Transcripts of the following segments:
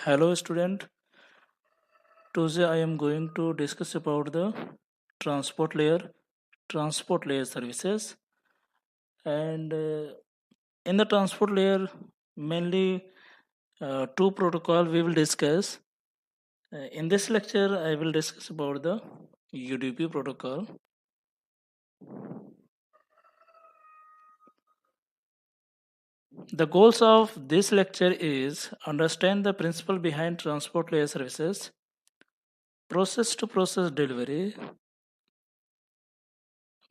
Hello student, today I am going to discuss about the transport layer services and in the transport layer mainly two protocol we will discuss. In this lecture I will discuss about the UDP protocol. The goals of this lecture is understand the principle behind transport layer services, process to process delivery,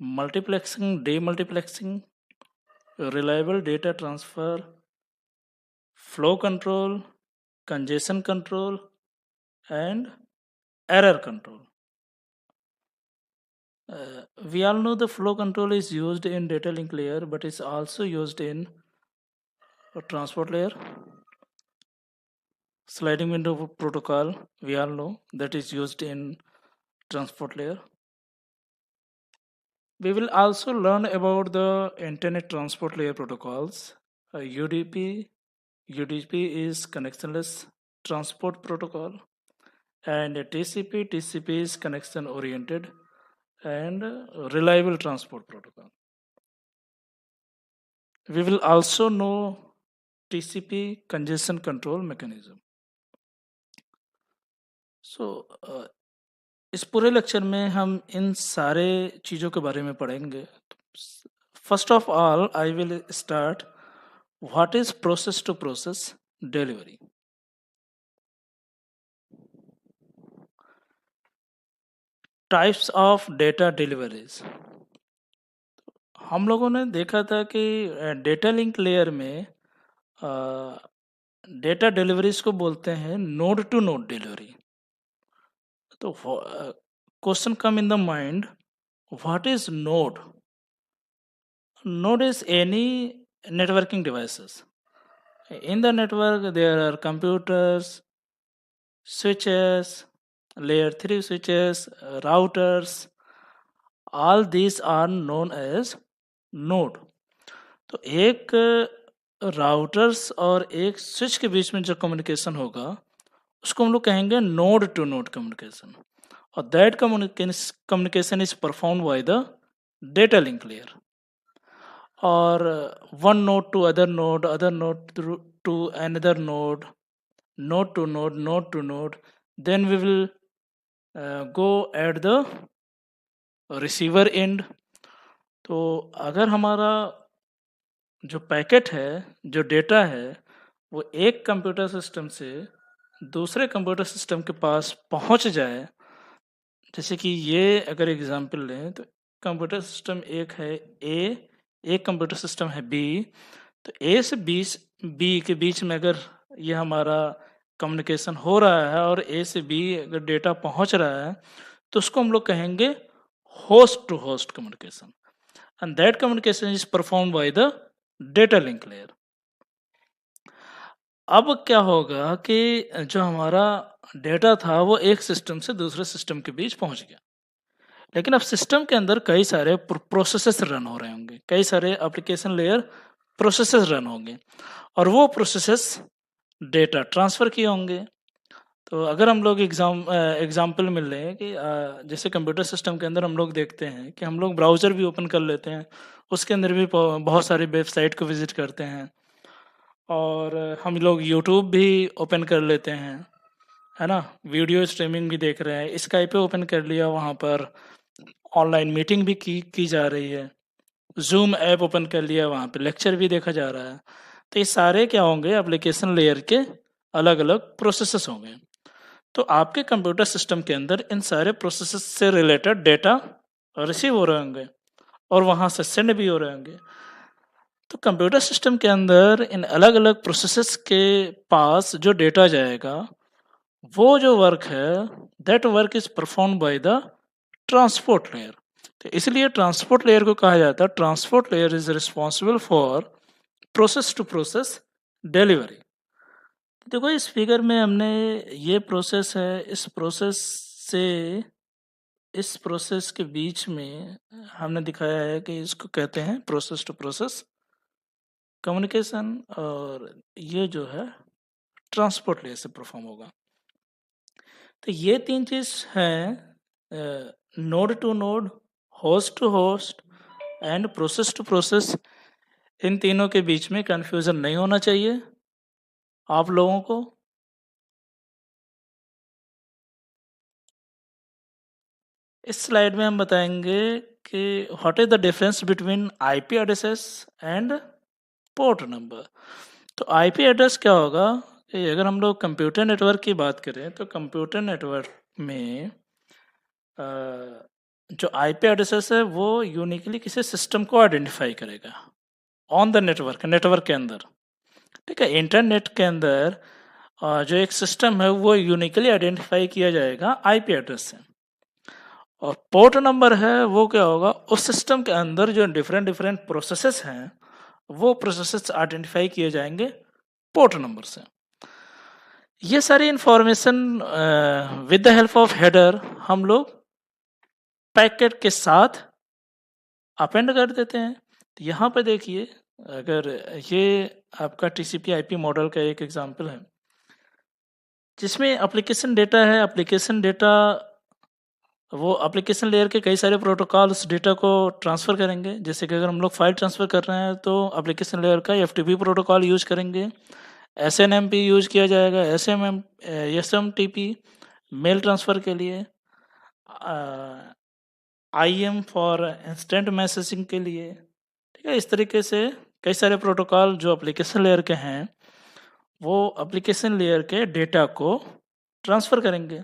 multiplexing, demultiplexing, reliable data transfer, flow control, congestion control, and error control. We all know the flow control is used in data link layer, but it's also used in a transport layer. Sliding window protocol, we all know that is used in transport layer. We will also learn about the internet transport layer protocols. UDP is connectionless transport protocol, and TCP is connection oriented and reliable transport protocol. We will also know TCP congestion control mechanism. So इस पूरे lecture में हम इन सारे चीज़ों के बारे में पढ़ेंगे. First of all I will start what is process to process delivery. Types of data deliveries. हम लोगों ने देखा था कि डेटा लिंक लेयर में डेटा डिलीवरीज को बोलते हैं नोड टू नोड डिलीवरी. तो question come in the mind, what is node? Node is any networking devices. In the network, there are computers, switches, layer 3 switches, routers. All these are known as node. तो एक routers और एक switch के बीच में जो communication होगा उसको हम लोग कहेंगे नोड टू नोड कम्युनिकेशन. और that communication is performed by the data link layer. Or one node to other node to another node to node. Then we will go at the receiver end. तो अगर हमारा जो packet है, जो data है, वो एक कंप्यूटर सिस्टम से दूसरे कंप्यूटर सिस्टम के पास पहुंच जाए, जैसे कि ये अगर एग्जांपल लें तो कंप्यूटर सिस्टम एक है ए, एक कंप्यूटर सिस्टम है बी. तो ए से बी के बीच में अगर ये हमारा कम्युनिकेशन हो रहा है और ए से बी अगर डेटा पहुंच रहा है तो उसको हम लोग कहेंगे host to host communication. And that communication is perform by the data link layer. अब क्या होगा कि जो हमारा डेटा था वो एक सिस्टम से दूसरे सिस्टम के बीच पहुंच गया, लेकिन अब सिस्टम के अंदर कई सारे प्रोसेसेस रन हो रहे होंगे, कई सारे एप्लीकेशन लेयर प्रोसेसेस रन होंगे और वो प्रोसेसेस डेटा ट्रांसफ़र किए होंगे. तो अगर हम लोग एग्जाम्पल मिल रहे हैं कि जैसे कंप्यूटर सिस्टम के अंदर हम लोग देखते हैं कि हम लोग ब्राउज़र भी ओपन कर लेते हैं, उसके अंदर भी बहुत सारी वेबसाइट को विज़िट करते हैं और हम लोग यूट्यूब भी ओपन कर लेते हैं, है ना. वीडियो स्ट्रीमिंग भी देख रहे हैं, स्काइप पे ओपन कर लिया, वहाँ पर ऑनलाइन मीटिंग भी की जा रही है, जूम ऐप ओपन कर लिया, वहाँ पे लेक्चर भी देखा जा रहा है. तो ये सारे क्या होंगे, एप्लीकेशन लेयर के अलग अलग प्रोसेसेस होंगे. तो आपके कंप्यूटर सिस्टम के अंदर इन सारे प्रोसेसेस से रिलेटेड डेटा रिसीव हो रहे होंगे और वहाँ से सेंड भी हो रहे होंगे. तो कंप्यूटर सिस्टम के अंदर इन अलग अलग प्रोसेसेस के पास जो डेटा जाएगा वो जो वर्क है that work is perform by the transport layer. तो इसलिए ट्रांसपोर्ट लेयर को कहा जाता है transport layer is responsible for process to process delivery. देखो इस फिगर में हमने ये प्रोसेस है, इस प्रोसेस के बीच में हमने दिखाया है कि इसको कहते हैं प्रोसेस टू प्रोसेस कम्युनिकेशन और ये जो है ट्रांसपोर्ट लेयर से परफॉर्म होगा। तो ये 3 चीज़ हैं, node to node, host to host and process to process. इन तीनों के बीच में कन्फ्यूज़न नहीं होना चाहिए आप लोगों को। इस स्लाइड में हम बताएंगे कि what is the difference between IP addresses and port number. तो आईपी एड्रेस क्या होगा कि अगर हम लोग कंप्यूटर नेटवर्क की बात करें तो कंप्यूटर नेटवर्क में जो आईपी एड्रेसेस है वो यूनिकली किसी सिस्टम को आइडेंटिफाई करेगा ऑन द नेटवर्क के अंदर। ठीक है, इंटरनेट के अंदर जो एक सिस्टम है वो यूनिकली आइडेंटिफाई किया जाएगा आईपी एड्रेस से। और पोर्ट नंबर है वो क्या होगा, उस सिस्टम के अंदर जो डिफरेंट डिफरेंट प्रोसेसेस हैं वो प्रोसेसेस आइडेंटिफाई किए जाएंगे पोर्ट नंबर से। ये सारी information with the help of header हम लोग पैकेट के साथ अपेंड कर देते हैं। तो यहाँ पे देखिए, अगर ये आपका टीसीपी आईपी मॉडल का एक एग्जांपल है जिसमें एप्लीकेशन डेटा है। एप्लीकेशन डेटा वो एप्लीकेशन लेयर के कई सारे प्रोटोकॉल उस डेटा को ट्रांसफ़र करेंगे। जैसे कि अगर हम लोग फाइल ट्रांसफ़र कर रहे हैं तो एप्लीकेशन लेयर का एफटीपी प्रोटोकॉल यूज करेंगे, एसएनएमपी यूज किया जाएगा, एसएमटीपी मेल ट्रांसफ़र के लिए, आईएम फॉर इंस्टेंट मैसेजिंग के लिए। ठीक है, इस तरीके से कई सारे प्रोटोकॉल जो एप्लीकेशन लेयर के हैं वो एप्लीकेशन लेयर के डेटा को ट्रांसफ़र करेंगे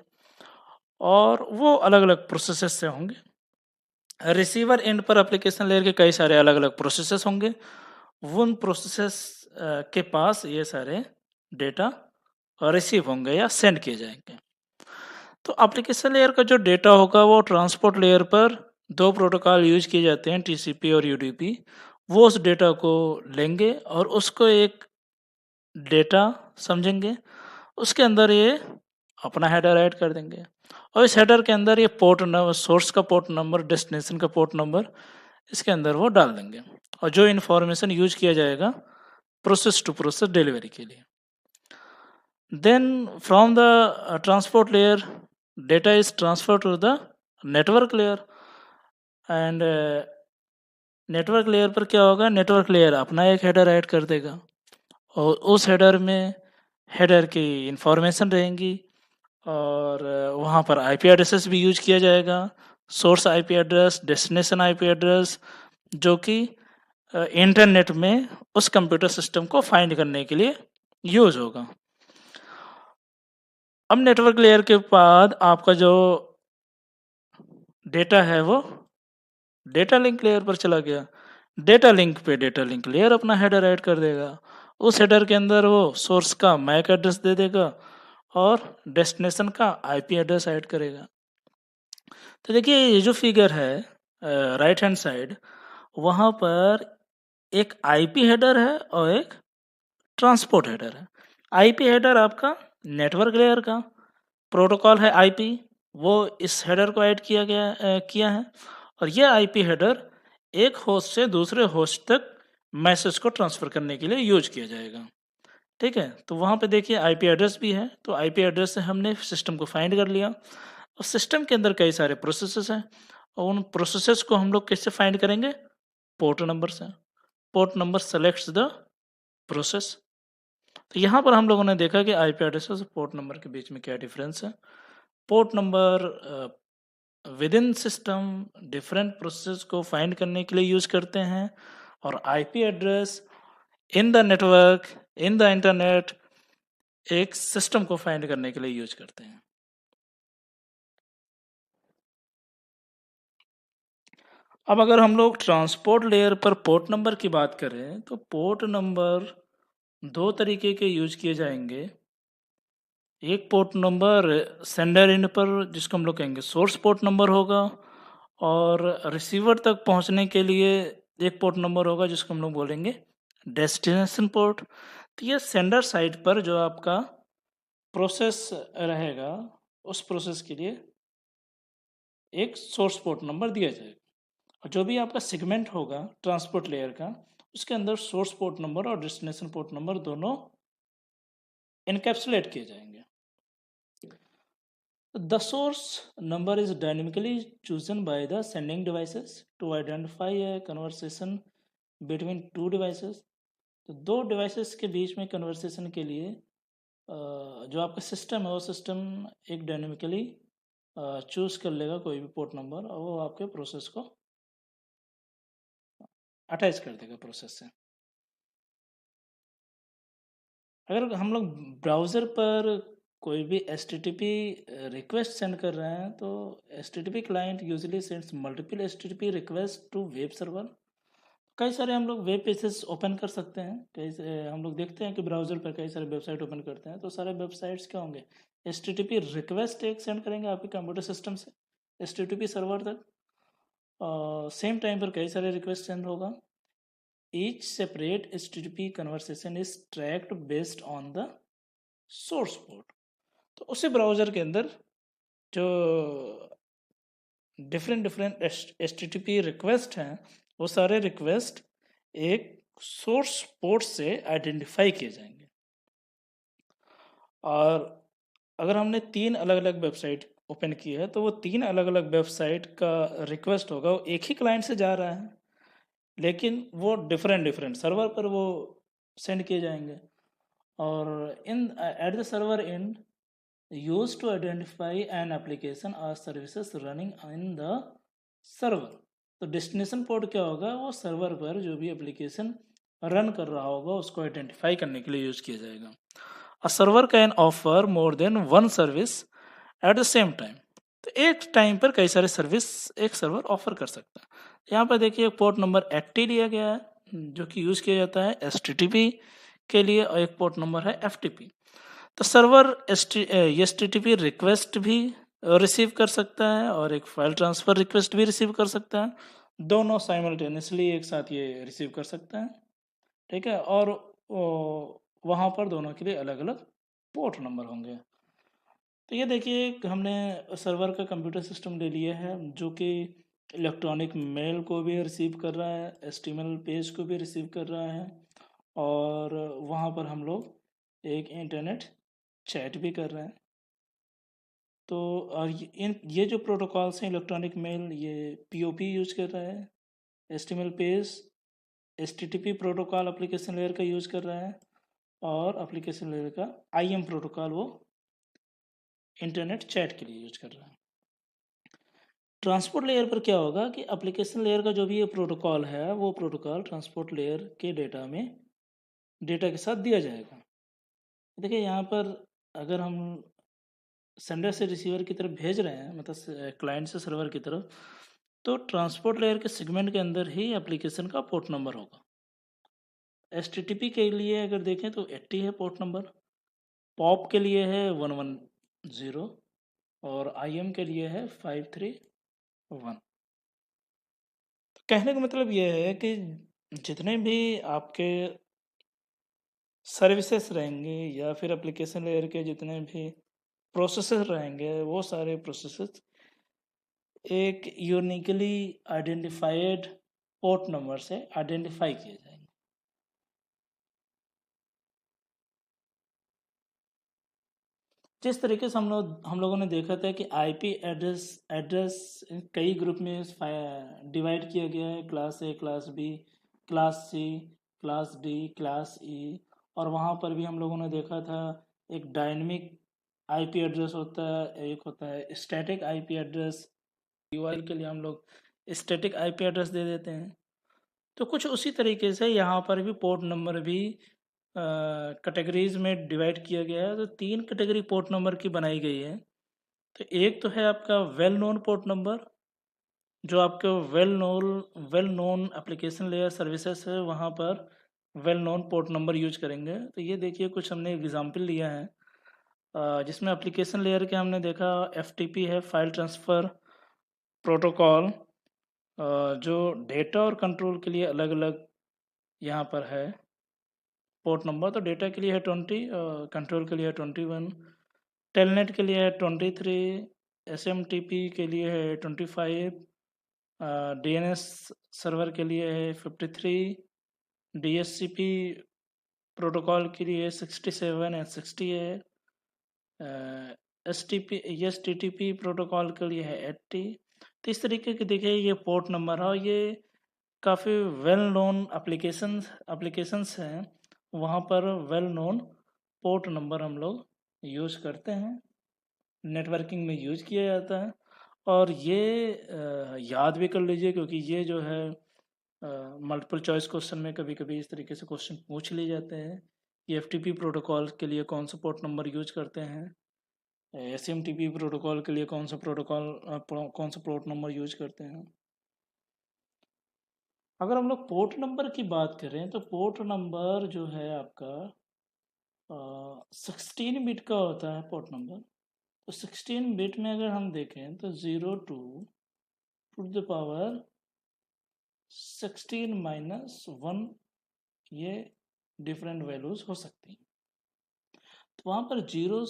और वो अलग अलग प्रोसेसेस से होंगे। रिसीवर एंड पर एप्लीकेशन लेयर के कई सारे अलग अलग प्रोसेसेस होंगे, उन प्रोसेसेस के पास ये सारे डेटा रिसीव होंगे या सेंड किए जाएंगे। तो एप्लीकेशन लेयर का जो डेटा होगा वो ट्रांसपोर्ट लेयर पर दो प्रोटोकॉल यूज किए जाते हैं, टीसीपी और यूडीपी। वो उस डेटा को लेंगे और उसको एक डेटा समझेंगे, उसके अंदर ये अपना हेडर ऐड कर देंगे और इस हेडर के अंदर ये पोर्ट नंबर, सोर्स का पोर्ट नंबर, डेस्टिनेशन का पोर्ट नंबर इसके अंदर वो डाल देंगे और जो इन्फॉर्मेशन यूज किया जाएगा प्रोसेस टू प्रोसेस डिलीवरी के लिए। Then from the transport layer data is transfer to the network layer and network layer पर क्या होगा, नेटवर्क लेयर अपना एक हेडर ऐड कर देगा और उस हेडर में हेडर की इंफॉर्मेशन रहेंगी और वहाँ पर आईपी एड्रेसेस भी यूज किया जाएगा, source IP address, destination IP address, जो कि इंटरनेट में उस कंप्यूटर सिस्टम को फाइंड करने के लिए यूज होगा। अब नेटवर्क लेयर के बाद आपका जो डेटा है वो डेटा लिंक लेयर पर चला गया। डेटा लिंक पे डेटा लिंक लेयर अपना हेडर ऐड कर देगा, उस हेडर के अंदर वो सोर्स का मैक एड्रेस दे देगा और डेस्टिनेशन का आईपी एड्रेस ऐड करेगा। तो देखिए ये जो फिगर है राइट हैंड साइड, वहाँ पर एक आईपी हेडर है और एक ट्रांसपोर्ट हेडर है। आईपी हेडर आपका नेटवर्क लेयर का प्रोटोकॉल है आईपी, वो इस हेडर को ऐड किया है और ये आईपी हेडर एक होस्ट से दूसरे होस्ट तक मैसेज को ट्रांसफ़र करने के लिए यूज किया जाएगा। ठीक है, तो वहाँ पे देखिए आईपी एड्रेस भी है, तो आईपी एड्रेस से हमने सिस्टम को फाइंड कर लिया और सिस्टम के अंदर कई सारे प्रोसेसेस हैं और उन प्रोसेसेस को हम लोग कैसे फाइंड करेंगे, पोर्ट नंबर से। Port number selects the process. तो यहाँ पर हम लोगों ने देखा कि आईपी एड्रेस और पोर्ट नंबर के बीच में क्या डिफरेंस है। Port number with in system different process को फाइंड करने के लिए यूज करते हैं और IP address in the network, in the internet, एक सिस्टम को फाइंड करने के लिए यूज करते हैं। अब अगर हम लोग ट्रांसपोर्ट लेयर पर पोर्ट नंबर की बात करें तो पोर्ट नंबर दो तरीके के यूज किए जाएंगे। एक पोर्ट नंबर सेंडर एंड पर जिसको हम लोग कहेंगे सोर्स पोर्ट नंबर होगा और रिसीवर तक पहुंचने के लिए एक पोर्ट नंबर होगा जिसको हम लोग बोलेंगे डेस्टिनेशन पोर्ट। तो ये सेंडर साइड पर जो आपका प्रोसेस रहेगा उस प्रोसेस के लिए एक सोर्स पोर्ट नंबर दिया जाएगा और जो भी आपका सेगमेंट होगा ट्रांसपोर्ट लेयर का उसके अंदर सोर्स पोर्ट नंबर और डेस्टिनेशन पोर्ट नंबर दोनों इनकैप्सुलेट किए जाएंगे। The source number is dynamically chosen by the sending devices to identify a conversation between two devices। तो दो डिवाइसेस के बीच में कन्वर्सेशन के लिए जो आपका सिस्टम है वो सिस्टम एक डायनेमिकली चूज कर लेगा कोई भी पोर्ट नंबर और वो आपके प्रोसेस को अटैच कर देगा प्रोसेस से। अगर हम लोग ब्राउज़र पर कोई भी HTTP रिक्वेस्ट सेंड कर रहे हैं तो HTTP client usually sends multiple HTTP request to web server. कई सारे हम लोग वेब पेजेस ओपन कर सकते हैं, हम लोग देखते हैं कि ब्राउज़र पर कई सारे वेबसाइट ओपन करते हैं तो सारे वेबसाइट्स क्या होंगे, HTTP रिक्वेस्ट एक सेंड करेंगे आपके कंप्यूटर सिस्टम से HTTP सर्वर तक। सेम टाइम पर कई सारे रिक्वेस्ट सेंड होगा। Each separate HTTP conversation is tracked based on the source port. तो उसी ब्राउज़र के अंदर जो डिफरेंट HTTP रिक्वेस्ट हैं वो सारे रिक्वेस्ट एक सोर्स पोर्ट से आइडेंटिफाई किए जाएंगे। और अगर हमने 3 अलग-अलग वेबसाइट ओपन की है तो वो 3 अलग-अलग वेबसाइट का रिक्वेस्ट होगा, वो एक ही क्लाइंट से जा रहा है लेकिन वो डिफरेंट सर्वर पर वो सेंड किए जाएंगे। और इन at the server end used to identify an application और services running in the server. तो डेस्टिनेशन पोर्ट क्या होगा, वो सर्वर पर जो भी एप्लीकेशन रन कर रहा होगा उसको आइडेंटिफाई करने के लिए यूज किया जाएगा। A server can offer more than one service at the same time. तो एक टाइम पर कई सारे सर्विस एक सर्वर ऑफर कर सकता है। यहाँ पर देखिए पोर्ट नंबर 80 लिया गया है जो कि यूज किया जाता है HTTP के लिए और एक पोर्ट नंबर है FTP। तो सर्वर HTTP रिक्वेस्ट भी रिसीव कर सकता है और एक फाइल ट्रांसफ़र रिक्वेस्ट भी रिसीव कर सकता है, दोनों साइमल्टेनियसली एक साथ ये रिसीव कर सकता है, ठीक है। और वहाँ पर दोनों के लिए अलग अलग पोर्ट नंबर होंगे। तो ये देखिए हमने सर्वर का कंप्यूटर सिस्टम ले लिया है जो कि इलेक्ट्रॉनिक मेल को भी रिसीव कर रहा है, HTML पेज को भी रिसीव कर रहा है और वहाँ पर हम लोग एक इंटरनेट चैट भी कर रहे हैं। तो और ये जो प्रोटोकॉल्स हैं इलेक्ट्रॉनिक मेल ये POP यूज कर रहा है, HTML page HTTP protocol application layer का यूज कर रहा है और एप्लीकेशन लेयर का IM प्रोटोकॉल वो इंटरनेट चैट के लिए यूज कर रहा है। ट्रांसपोर्ट लेयर पर क्या होगा कि एप्लीकेशन लेयर का जो भी ये प्रोटोकॉल है वो प्रोटोकॉल ट्रांसपोर्ट लेयर के डेटा के साथ दिया जाएगा। देखिए यहाँ पर अगर हम सेंडर से रिसीवर की तरफ भेज रहे हैं मतलब क्लाइंट से सर्वर की तरफ, तो ट्रांसपोर्ट लेयर के सेगमेंट के अंदर ही एप्लीकेशन का पोर्ट नंबर होगा। HTTP के लिए अगर देखें तो 80 है पोर्ट नंबर, पॉप के लिए है 110 और IM के लिए है 531। कहने का मतलब ये है कि जितने भी आपके सर्विसेज रहेंगे या फिर एप्लीकेशन लेयर के जितने भी प्रोसेसर रहेंगे वो सारे प्रोसेसर एक यूनिकली आइडेंटिफाइड पोर्ट नंबर से आइडेंटिफाई किए जाएंगे। जिस तरीके से हम लोगों ने देखा था कि IP एड्रेस कई ग्रुप में डिवाइड किया गया है, class A, class B, class C, class D, class E। और वहाँ पर भी हम लोगों ने देखा था एक डायनेमिक IP एड्रेस होता है, एक होता है स्टैटिक IP एड्रेस। UI के लिए हम लोग स्टैटिक IP एड्रेस दे देते हैं। तो कुछ उसी तरीके से यहाँ पर भी पोर्ट नंबर भी कैटेगरीज में डिवाइड किया गया है। तो 3 कैटेगरी पोर्ट नंबर की बनाई गई है। तो एक तो है आपका वेल नोन पोर्ट नंबर जो आपके well known application layer services है वहाँ पर well known port number use करेंगे। तो ये देखिए कुछ हमने एग्जांपल लिया है जिसमें एप्लीकेशन लेयर के हमने देखा FTP है, फाइल ट्रांसफ़र प्रोटोकॉल, जो डेटा और कंट्रोल के लिए अलग अलग यहाँ पर है पोर्ट नंबर। तो डेटा के लिए है 20, कंट्रोल के लिए है 21, टेलनेट के लिए है 23, SMTP के लिए है 25, DNS सर्वर के लिए है 53, DHCP प्रोटोकॉल के लिए 67 एंड 60 है। S T T P protocol के लिए है 80। तो इस तरीके के देखिए ये पोर्ट नंबर है और ये काफ़ी वेल नोन एप्लीकेशंस हैं, वहाँ पर वेल नोन पोर्ट नंबर हम लोग यूज़ करते हैं, नेटवर्किंग में यूज किया जाता है। और ये याद भी कर लीजिए क्योंकि ये जो है मल्टीपल चॉइस क्वेश्चन में कभी कभी इस तरीके से क्वेश्चन पूछ लिए जाते हैं कि एफटीपी प्रोटोकॉल के लिए कौन सा पोर्ट नंबर यूज करते हैं, एसएमटीपी प्रोटोकॉल के लिए कौन सा कौन सा पोर्ट नंबर यूज करते हैं। अगर हम लोग पोर्ट नंबर की बात करें तो पोर्ट नंबर जो है आपका 16 बिट का होता है पोर्ट नंबर। तो 16 बिट में अगर हम देखें तो 02 टू द पावर 16 - 1 ये डिफरेंट वैल्यूज हो सकती हैं। तो वहाँ पर 0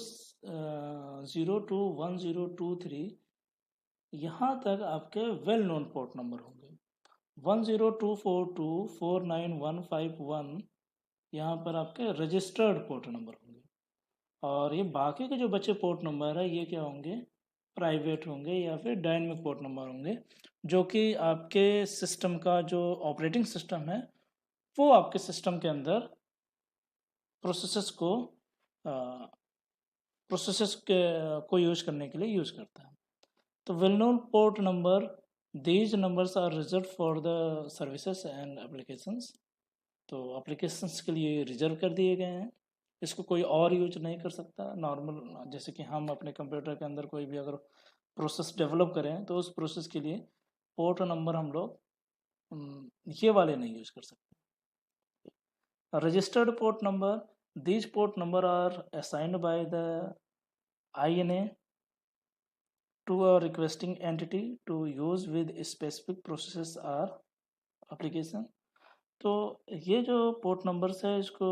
0 2 1 0 2 3 यहाँ तक आपके वेल नोन पोर्ट नंबर होंगे। 102424951 यहाँ पर आपके रजिस्टर्ड पोर्ट नंबर होंगे। और ये बाकी के जो बचे पोर्ट नंबर है ये क्या होंगे, प्राइवेट होंगे या फिर डायनेमिक पोर्ट नंबर होंगे, जो कि आपके सिस्टम का जो ऑपरेटिंग सिस्टम है वो आपके सिस्टम के अंदर प्रोसेसेस को यूज करने के लिए यूज करता है। तो well known port number, these numbers are reserve for the services and applications. तो एप्लीकेशंस के लिए रिजर्व कर दिए गए हैं, इसको कोई और यूज नहीं कर सकता। नॉर्मल जैसे कि हम अपने कंप्यूटर के अंदर कोई भी अगर प्रोसेस डेवलप करें तो उस प्रोसेस के लिए पोर्ट नंबर हम लोग ये वाले नहीं यूज कर सकते। Registered port number, these port number are assigned by the INA to a requesting entity to use with specific processes or application। तो ये जो पोर्ट नंबर्स है इसको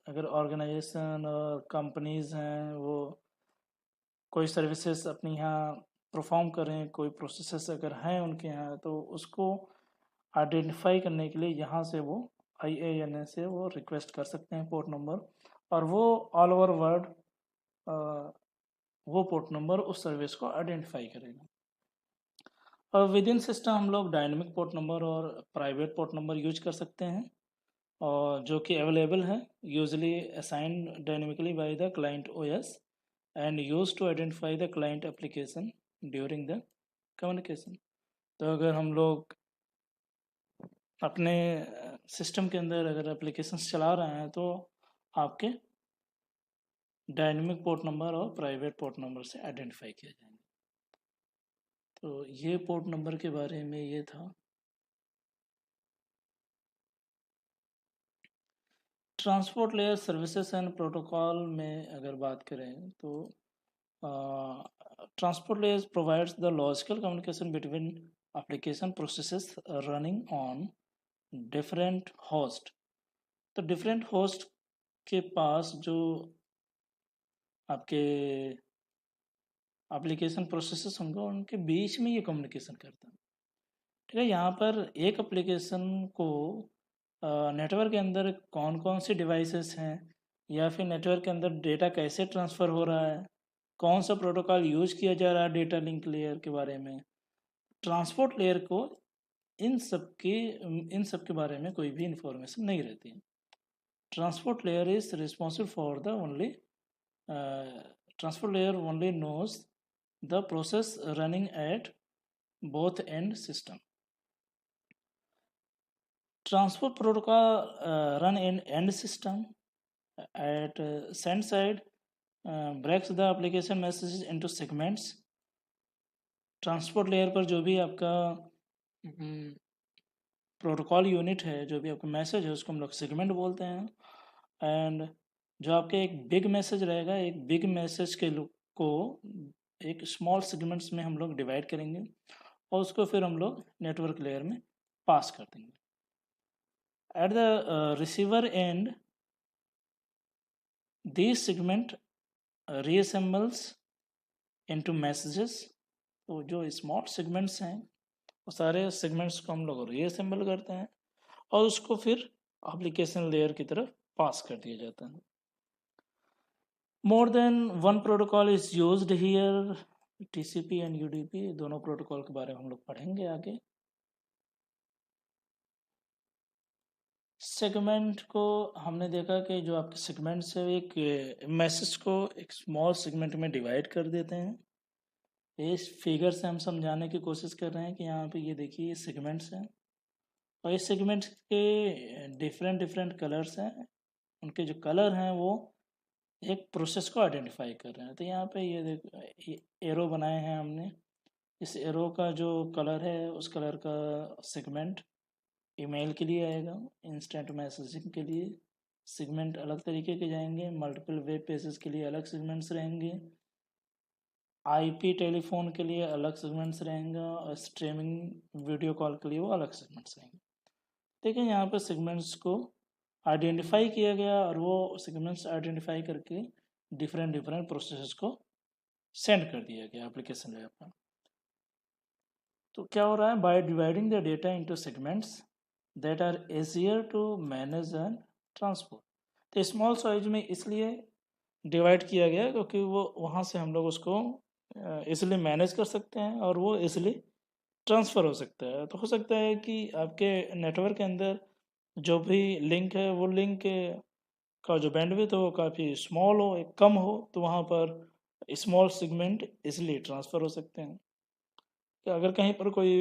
अगर ऑर्गेनाइजेशन और कंपनीज हैं वो कोई सर्विसेज अपनी यहाँ परफॉर्म करें, कोई प्रोसेसेस अगर हैं उनके यहाँ, तो उसको आइडेंटिफाई करने के लिए यहाँ से वो IANA से वो रिक्वेस्ट कर सकते हैं पोर्ट नंबर, और वो ऑल ओवर वर्ल्ड वो पोर्ट नंबर उस सर्विस को आइडेंटिफाई करेगा। और विद इन सिस्टम हम लोग डायनेमिक पोर्ट नंबर और प्राइवेट पोर्ट नंबर यूज कर सकते हैं, और जो कि अवेलेबल है usually assigned dynamically by the client OS and use to identify the client application during the communication. तो अगर हम लोग अपने सिस्टम के अंदर अगर एप्लीकेशंस चला रहे हैं तो आपके डायनेमिक पोर्ट नंबर और प्राइवेट पोर्ट नंबर से आइडेंटिफाई किया जाएंगे। तो ये पोर्ट नंबर के बारे में ये था। Transport layer services and protocol में अगर बात करें तो transport layer provides the logical communication between application processes running on different host. तो डिफरेंट होस्ट के पास जो आपके एप्लीकेशन प्रोसेसेस होंगे उनके बीच में ये कम्युनिकेशन करता है। ठीक है, यहाँ पर एक एप्लीकेशन को नेटवर्क के अंदर कौन कौन सी डिवाइसेस हैं या फिर नेटवर्क के अंदर डेटा कैसे ट्रांसफ़र हो रहा है, कौन सा प्रोटोकॉल यूज किया जा रहा है डेटा लिंक लेयर के बारे में, ट्रांसपोर्ट लेयर को इन सब के बारे में कोई भी इंफॉर्मेशन नहीं रहती है। Transport layer is responsible for the only transport layer only knows the process running at both end system. Transport protocol run in end system at send side breaks the application messages into segments. Transport layer पर जो भी आपका protocol unit है, जो भी आपका message है उसको हम लोग सेगमेंट बोलते हैं। एंड जो आपके एक बिग मैसेज रहेगा, एक बिग मैसेज के को एक स्मॉल सेगमेंट्स में हम लोग डिवाइड करेंगे और उसको फिर हम लोग नेटवर्क लेयर में पास कर देंगे। At the receiver end this segment reassembles into messages. तो जो स्मॉल सेगमेंट्स हैं वो सारे सेगमेंट्स को हम लोग रीअसेंबल करते हैं और उसको फिर एप्लीकेशन लेयर की तरफ पास कर दिया जाता है। More than one protocol is used here, TCP and UDP दोनों प्रोटोकॉल के बारे में हम लोग पढ़ेंगे आगे। सेगमेंट को हमने देखा कि जो आपके सेगमेंट्स है एक मैसेज को एक स्मॉल सेगमेंट में डिवाइड कर देते हैं। इस फिगर से हम समझाने की कोशिश कर रहे हैं कि यहाँ पे ये देखिए ये सेगमेंट्स हैं और इस सेगमेंट्स के डिफरेंट डिफरेंट कलर्स हैं। उनके जो कलर हैं वो एक प्रोसेस को आइडेंटिफाई कर रहे हैं। तो यहाँ पे ये देखो ये एरो बनाए हैं हमने। इस एरो का जो कलर है उस कलर का सेगमेंट ईमेल के लिए आएगा, इंस्टेंट मैसेजिंग के लिए सेगमेंट अलग तरीके के जाएंगे, मल्टीपल वेब पेजेस के लिए अलग सेगमेंट्स रहेंगे, आईपी टेलीफोन के लिए अलग सेगमेंट्स रहेंगे और स्ट्रीमिंग वीडियो कॉल के लिए वो अलग सेगमेंट्स रहेंगे। देखिए यहाँ पर सेगमेंट्स को आइडेंटिफाई किया गया और वो सेगमेंट्स आइडेंटिफाई करके डिफरेंट डिफरेंट प्रोसेसेस को सेंड कर दिया गया एप्लीकेशन लेयर पर। तो क्या हो रहा है, by dividing the data into segments that are easier to manage and transport. तो स्मॉल साइज में इसलिए डिवाइड किया गया क्योंकि वो वहाँ से हम लोग उसको इसलिए मैनेज कर सकते हैं और वो इसलिए ट्रांसफ़र हो सकता है। तो हो सकता है कि आपके नेटवर्क के अंदर जो भी लिंक है वो लिंक का जो बैंडविड्थ है वो काफ़ी स्मॉल हो, एक कम हो, तो वहाँ पर स्मॉल सेगमेंट इसलिए ट्रांसफ़र हो सकते हैं। कि अगर कहीं पर कोई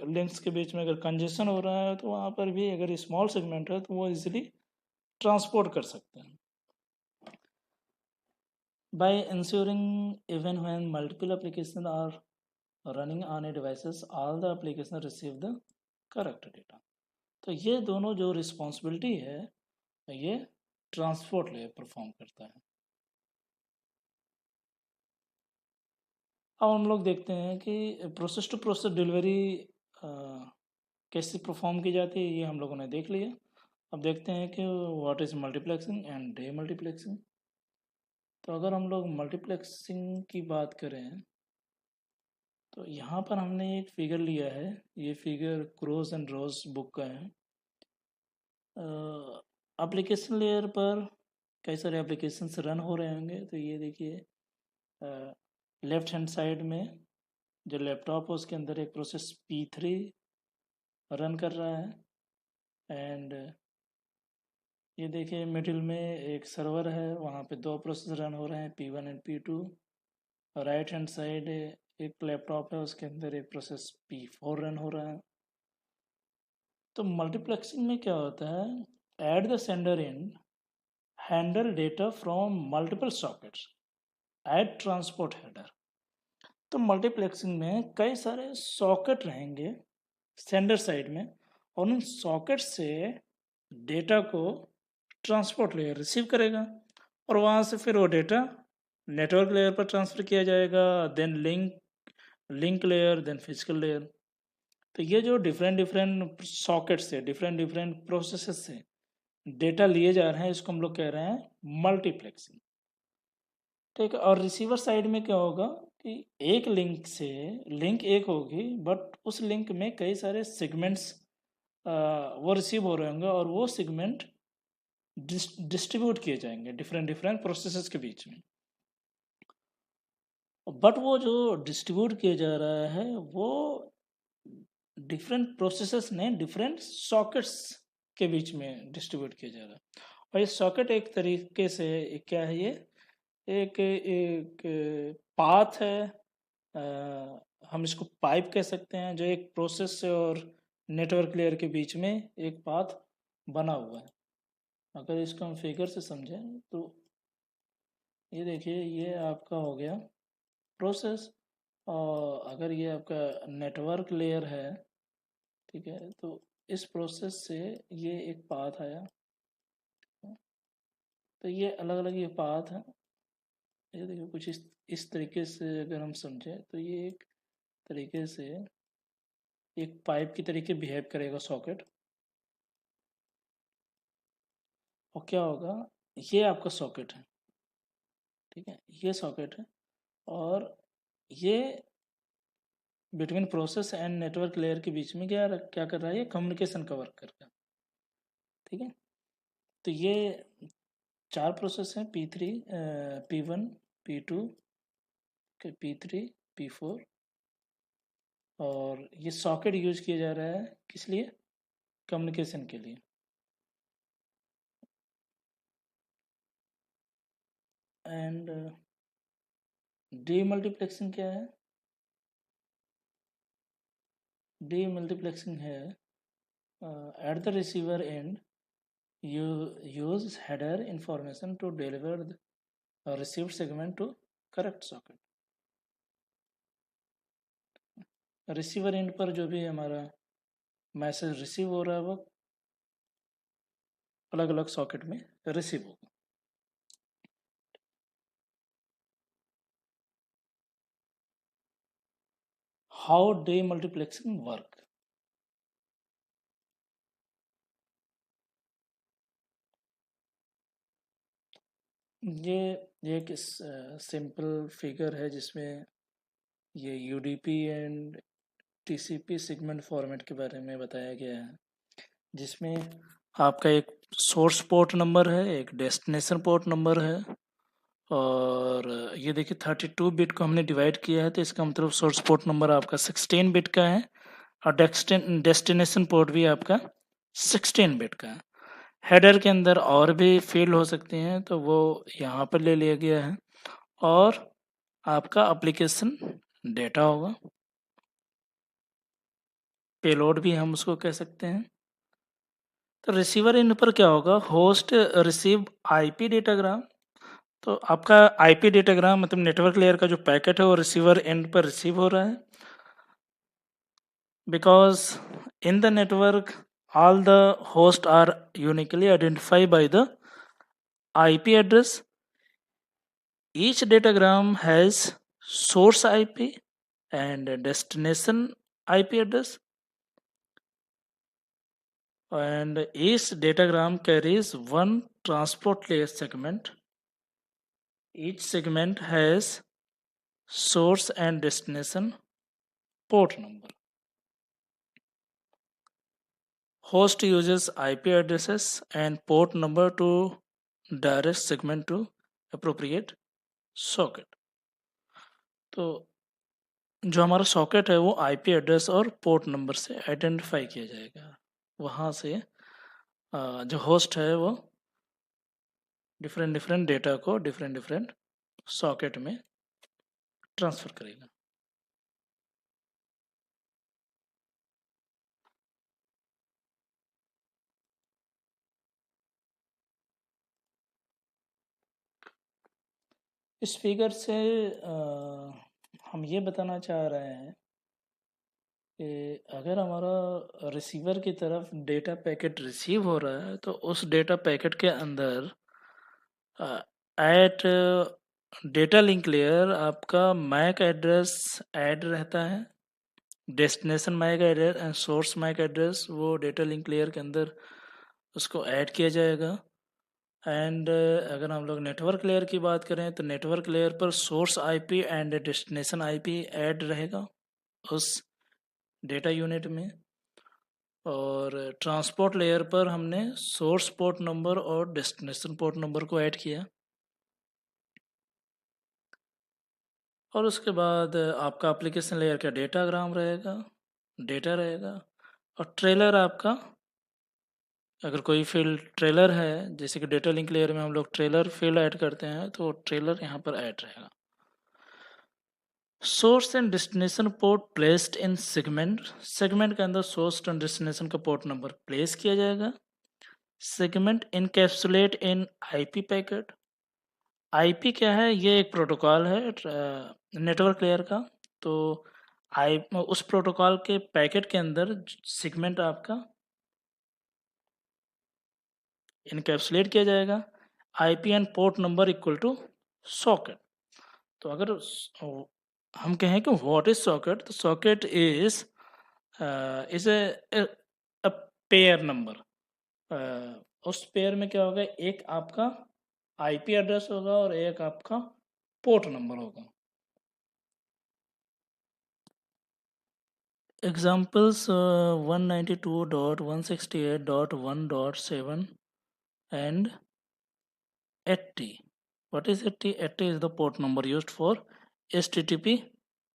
लिंक्स के बीच में अगर कंजेशन हो रहा है तो वहाँ पर भी अगर स्मॉल सेगमेंट है तो वो इजीली ट्रांसपोर्ट कर सकते हैं। By ensuring even when multiple application are running on a devices all the application receive the correct data. तो ये दोनों जो रिस्पॉन्सिबिलिटी है ये ट्रांसपोर्ट लेयर परफॉर्म करता है। अब हम लोग देखते हैं कि प्रोसेस टू प्रोसेस डिलीवरी कैसे परफॉर्म की जाती है, ये हम लोगों ने देख लिया। अब देखते हैं कि what is multiplexing and day multiplexing. तो अगर हम लोग मल्टीप्लेक्सिंग की बात करें तो यहाँ पर हमने एक फिगर लिया है। ये figure Kurose and Ross book का है। एप्लीकेशन लेयर पर कई सारे एप्लीकेशंस रन हो रहे होंगे। तो ये देखिए लेफ्ट हैंड साइड में जो लैपटॉप है उसके अंदर एक प्रोसेस P3 रन कर रहा है एंड ये देखिए मिडिल में एक सर्वर है, वहाँ पे दो प्रोसेस रन हो रहे हैं P1 and P2। Right hand side एक लैपटॉप है उसके अंदर एक प्रोसेस P4 रन हो रहा है। तो मल्टीप्लेक्सिंग में क्या होता है, at the sender and handle data from multiple sockets at transport header. तो मल्टीप्लेक्सिंग में कई सारे सॉकेट रहेंगे सेंडर साइड में और उन सॉकेट से डेटा को ट्रांसपोर्ट लेयर रिसीव करेगा और वहाँ से फिर वो डेटा नेटवर्क लेयर पर ट्रांसफ़र किया जाएगा, then link layer, then physical layer. तो ये जो डिफरेंट डिफरेंट सॉकेट से डिफरेंट डिफरेंट प्रोसेसेस से डेटा लिए जा रहे हैं इसको हम लोग कह रहे हैं मल्टीप्लेक्सिंग। ठीक है, और रिसीवर साइड में क्या होगा कि एक लिंक से लिंक एक होगी बट उस लिंक में कई सारे सेगमेंट्स वो रिसीव हो रहे होंगे और वो सेगमेंट डिस्ट्रीब्यूट किए जाएंगे डिफरेंट डिफरेंट प्रोसेसेस के बीच में। बट वो जो डिस्ट्रीब्यूट किया जा रहा है वो डिफरेंट प्रोसेसेस ने डिफरेंट सॉकेट्स के बीच में डिस्ट्रीब्यूट किया जा रहा है। और ये सॉकेट एक तरीके से क्या है, ये एक एक पाथ है, हम इसको पाइप कह सकते हैं, जो एक प्रोसेस से और नेटवर्क लेयर के बीच में एक पाथ बना हुआ है। अगर इसको हम फिगर से समझें तो ये देखिए ये आपका हो गया प्रोसेस और अगर ये आपका नेटवर्क लेयर है, ठीक है, तो इस प्रोसेस से ये एक पाथ आया। तो ये अलग अलग ये पाथ है। ये देखिए कुछ इस तरीके से अगर हम समझें तो ये एक तरीके से एक पाइप की तरीके बिहेव करेगा सॉकेट। और क्या होगा, ये आपका सॉकेट है, ठीक है, ये सॉकेट है और ये between process and network layer के बीच में क्या कर रहा है, ये कम्युनिकेशन का वर्क कर रहा है। ठीक है, तो ये 4 प्रोसेस हैं, P3, P1, P2, P3, P4, और ये सॉकेट यूज किया जा रहा है किस लिए? कम्युनिकेशन के लिए। एंड डीमल्टीप्लेक्सिंग क्या है? डीमल्टीप्लेक्सिंग है at the receiver and you use header information to deliver the received segment to correct socket। Receiver and पर जो भी हमारा मैसेज रिसीव हो रहा है वो अलग अलग सॉकेट में रिसीव होगा। How demultiplexing work? ये एक सिंपल फिगर है जिसमें ये UDP and TCP segment format के बारे में बताया गया है, जिसमें आपका एक सोर्स पोर्ट नंबर है, एक डेस्टिनेशन पोर्ट नंबर है, और ये देखिए 32 बिट को हमने डिवाइड किया है, तो इसका मतलब सोर्स पोर्ट नंबर आपका 16 बिट का है और डेस्टिनेशन पोर्ट भी आपका 16 बिट का है। हेडर के अंदर और भी फील्ड हो सकते हैं, तो वो यहाँ पर ले लिया गया है, और आपका एप्लीकेशन डेटा होगा, पेलोड भी हम उसको कह सकते हैं। तो रिसीवर इन पर क्या होगा? Host receive IP datagram. तो आपका आईपी डेटाग्राम मतलब नेटवर्क लेयर का जो पैकेट है वो रिसीवर एंड पर रिसीव हो रहा है, because in the network all the hosts are uniquely identified by the IP address. Each datagram has source IP and destination IP address, and each datagram carries one transport layer segment. Each segment has source and destination port number. Host uses IP addresses and port number to direct segment to appropriate socket. तो जो हमारा socket है वो IP address और port number से identify किया जाएगा। वहाँ से जो होस्ट है वो डिफरेंट डेटा को डिफरेंट सॉकेट में ट्रांसफ़र करेगा। इस फिगर से हम ये बताना चाह रहे हैं कि अगर हमारा रिसीवर की तरफ डेटा पैकेट रिसीव हो रहा है तो उस डेटा पैकेट के अंदर एट डेटा लिंक लेयर आपका मैक एड्रेस ऐड रहता है, destination MAC address and source MAC address वो डेटा लिंक लेयर के अंदर उसको ऐड किया जाएगा। एंड अगर हम लोग नेटवर्क लेयर की बात करें तो नेटवर्क लेयर पर source IP and destination IP add रहेगा उस डेटा यूनिट में, और ट्रांसपोर्ट लेयर पर हमने सोर्स पोर्ट नंबर और डेस्टिनेशन पोर्ट नंबर को ऐड किया। और उसके बाद आपका एप्लीकेशन लेयर का डेटाग्राम रहेगा, डेटा रहेगा, और ट्रेलर आपका अगर कोई फील्ड ट्रेलर है, जैसे कि डेटा लिंक लेयर में हम लोग ट्रेलर फील्ड ऐड करते हैं तो ट्रेलर यहाँ पर ऐड रहेगा। Source and destination port placed in segment, segment के अंदर सोर्स एंड डेस्टिनेशन का पोर्ट नंबर प्लेस किया जाएगा। सेगमेंट इनकैप्सुलेट इन आईपी पैकेट। आईपी क्या है? ये एक प्रोटोकॉल है नेटवर्क लेयर का, तो आई उस प्रोटोकॉल के पैकेट के अंदर सेगमेंट आपका इनकैप्सुलेट किया जाएगा। IP and port number equal to socket. तो अगर हम कहें कि व्हाट इज सॉकेट, तो socket is a pair number. उस पेयर में क्या होगा? एक आपका आईपी एड्रेस होगा और एक आपका पोर्ट नंबर होगा। Examples 192.168.1.7 and 80. What is 80? 80 is the port number used for HTTP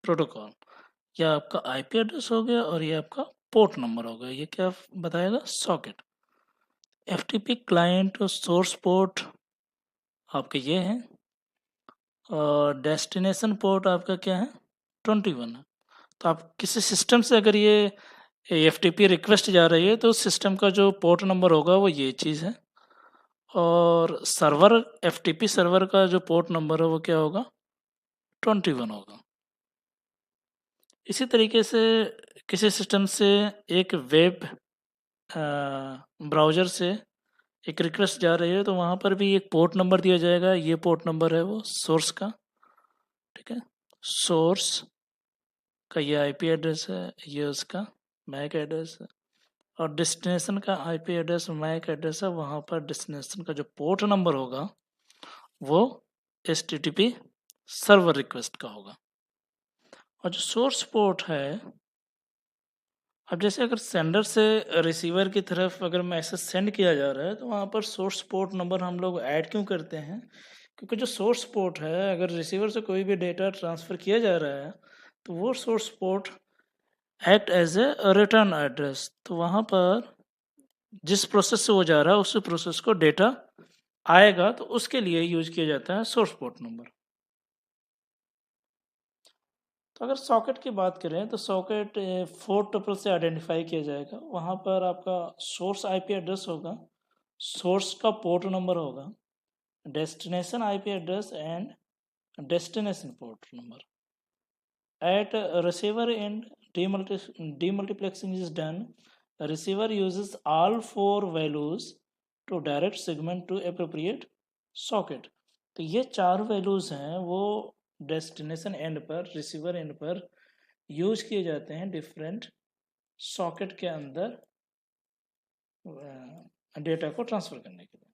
protocol. ये आपका आईपी एड्रेस हो गया और ये आपका पोर्ट नंबर हो गया. ये क्या बताएगा? सॉकेट. एफटीपी क्लाइंट और सोर्स पोर्ट आपके ये हैं और डेस्टिनेशन पोर्ट आपका क्या है? 21 है. तो आप किसी सिस्टम से अगर ये एफटीपी रिक्वेस्ट जा रही है तो सिस्टम का जो पोर्ट नंबर होगा वो ये चीज़ है और सर्वर एफटीपी सर्वर का जो पोर्ट नंबर है वो क्या होगा? 21 होगा. इसी तरीके से किसी सिस्टम से एक वेब ब्राउज़र से एक रिक्वेस्ट जा रही है तो वहाँ पर भी एक पोर्ट नंबर दिया जाएगा. ये पोर्ट नंबर है वो सोर्स का. ठीक है. सोर्स का ये आईपी एड्रेस है, ये उसका मैक एड्रेस है और डेस्टिनेशन का आईपी एड्रेस मैक एड्रेस है. वहाँ पर डेस्टिनेशन का जो पोर्ट नंबर होगा वो एचटीटीपी सर्वर रिक्वेस्ट का होगा. और जो सोर्स पोर्ट है, अब जैसे अगर सेंडर से रिसीवर की तरफ अगर मैसेज सेंड किया जा रहा है तो वहाँ पर सोर्स पोर्ट नंबर हम लोग ऐड क्यों करते हैं? क्योंकि जो सोर्स पोर्ट है अगर रिसीवर से कोई भी डेटा ट्रांसफ़र किया जा रहा है तो वो source port act as a return address. तो वहाँ पर जिस प्रोसेस से वो जा रहा है उस प्रोसेस को डेटा आएगा तो उसके लिए यूज किया जाता है सोर्स पोर्ट नंबर. तो अगर सॉकेट की बात करें तो सॉकेट 4 टपल से आइडेंटिफाई किया जाएगा. वहाँ पर आपका सोर्स आईपी एड्रेस होगा, सोर्स का पोर्ट नंबर होगा, destination IP address and destination port number. At receiver end, demultiplexing is done. The receiver uses all four values to direct segment to appropriate socket. तो ये चार values हैं वो destination and पर receiver and पर use किए जाते हैं डिफरेंट सॉकेट के अंदर डेटा को ट्रांसफ़र करने के लिए.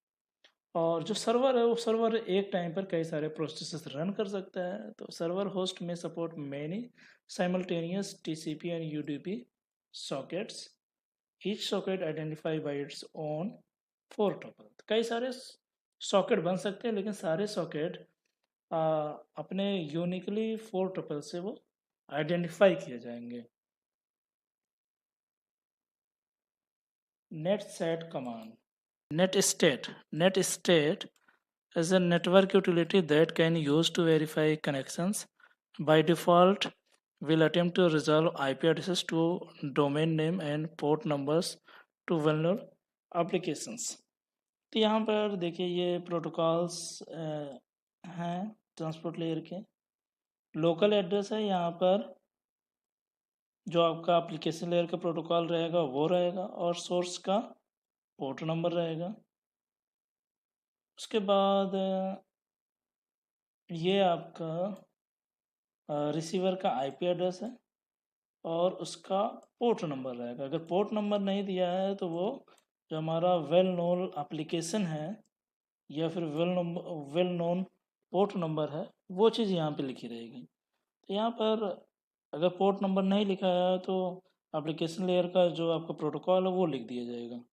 और जो सर्वर है वो सर्वर एक टाइम पर कई सारे प्रोसेसेस रन कर सकता है. तो सर्वर होस्ट में support many simultaneous TCP and UDP sockets. Each socket identified by its own 4 tuple. कई सारे सॉकेट बन सकते हैं लेकिन सारे सॉकेट अपने यूनिकली 4 टपल से वो आइडेंटिफाई किए जाएंगे. Net set command. Net state is a network utility that can use to verify connections. By default, will attempt to resolve IP addresses to domain name and port numbers to vulnerable applications. तो यहाँ पर देखिए ये protocols हैं transport layer के. Local address है, यहाँ पर जो आपका एप्लीकेशन लेयर का प्रोटोकॉल रहेगा वो रहेगा और सोर्स का पोर्ट नंबर रहेगा. उसके बाद ये आपका रिसीवर का आईपी एड्रेस है और उसका पोर्ट नंबर रहेगा. अगर पोर्ट नंबर नहीं दिया है तो वो जो हमारा वेल नोन एप्लीकेशन है या फिर वेल नोन पोर्ट नंबर है वो चीज़ यहाँ पे लिखी रहेगी. तो यहाँ पर अगर पोर्ट नंबर नहीं लिखा है तो एप्लीकेशन लेयर का जो आपका प्रोटोकॉल है वो लिख दिया जाएगा.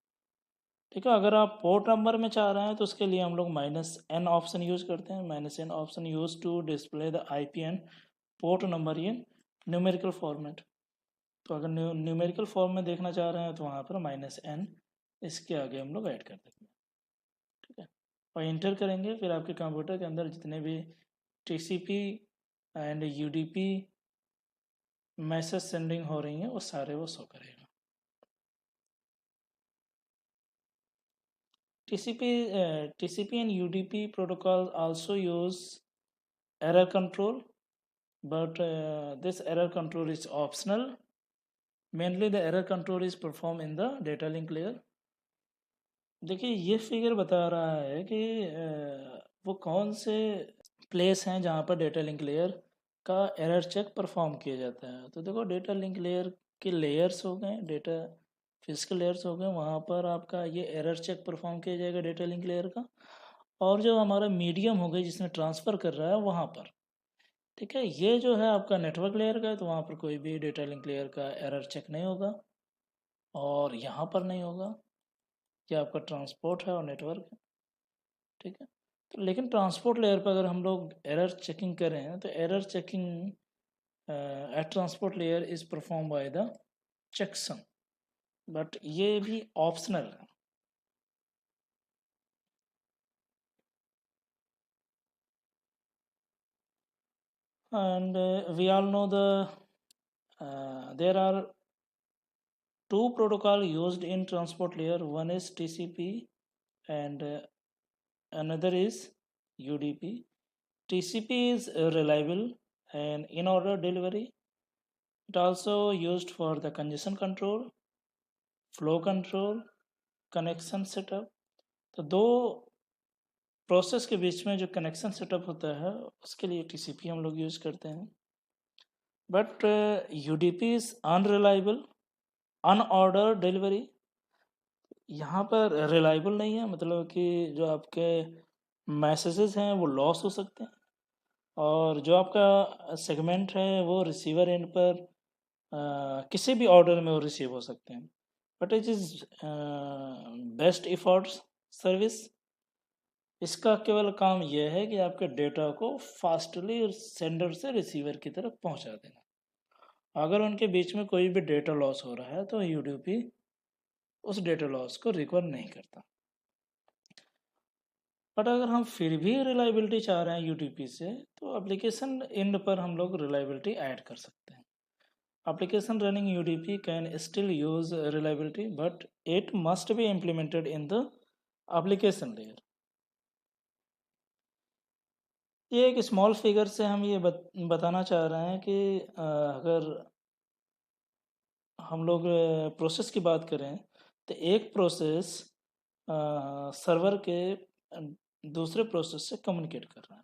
ठीक है. अगर आप पोर्ट नंबर में चाह रहे हैं तो उसके लिए हम लोग -n ऑप्शन यूज़ करते हैं. -n option use to display the IP and port number in numerical format. तो अगर न्यूमेरिकल फॉर्म में देखना चाह रहे हैं तो वहाँ पर -n इसके आगे हम लोग ऐड कर देंगे. ठीक है. और इंटर करेंगे फिर आपके कंप्यूटर के अंदर जितने भी TCP and UDP message sending हो रही हैं वो सारे वो शो करेगा. TCP and UDP protocols also use error control, but this error control is optional. Mainly the error control is performed in the data link layer. देखिए ये figure बता रहा है कि वो कौन से प्लेस हैं जहाँ पर डेटा लिंक लेयर का एरर चेक परफॉर्म किया जाता है. तो देखो डेटा लिंक लेयर के लेयर्स हो गए, डेटा फिजिकल लेयर्स हो गए, वहाँ पर आपका ये एरर चेक परफॉर्म किया जाएगा डेटा लिंक लेयर का. और जो हमारा मीडियम हो गई जिसमें ट्रांसफ़र कर रहा है वहाँ पर. ठीक है. ये जो है आपका नेटवर्क लेयर का है तो वहाँ पर कोई भी डेटा लिंक लेयर का एरर चेक नहीं होगा और यहाँ पर नहीं होगा. ये आपका ट्रांसपोर्ट है और नेटवर्क है. ठीक है. तो लेकिन ट्रांसपोर्ट लेयर पर अगर हम लोग एरर चेकिंग करें तो error checking at transport layer is perform by the checksum, but ये भी ऑप्शनल है। And we all know there are two protocol used in transport layer. One is TCP and another is UDP. TCP is reliable and in order delivery. It also used for the congestion control, flow control, connection setup. तो दो process के बीच में जो connection setup होता है उसके लिए TCP हम लोग यूज करते हैं। But UDP is unreliable, unordered delivery. यहाँ पर रिलायबल नहीं है, मतलब कि जो आपके मैसेजेस हैं वो लॉस हो सकते हैं, और जो आपका सेगमेंट है वो रिसीवर एंड पर किसी भी ऑर्डर में वो रिसीव हो सकते हैं। But it is best efforts service. इसका केवल काम यह है कि आपके डेटा को फास्टली सेंडर से रिसीवर की तरफ पहुंचा देना। अगर उनके बीच में कोई भी डेटा लॉस हो रहा है तो यूडीपी उस डेटा लॉस को रिकवर नहीं करता। बट अगर हम फिर भी रिलायबिलिटी चाह रहे हैं यूडीपी से, तो एप्लीकेशन एंड पर हम लोग रिलायबिलिटी ऐड कर सकते हैं। Application running UDP can still use reliability, but it must be implemented in the application layer. ये एक स्मॉल फिगर से हम ये बताना चाह रहे हैं कि अगर हम लोग प्रोसेस की बात करें तो एक प्रोसेस सर्वर के दूसरे प्रोसेस से कम्युनिकेट कर रहा है,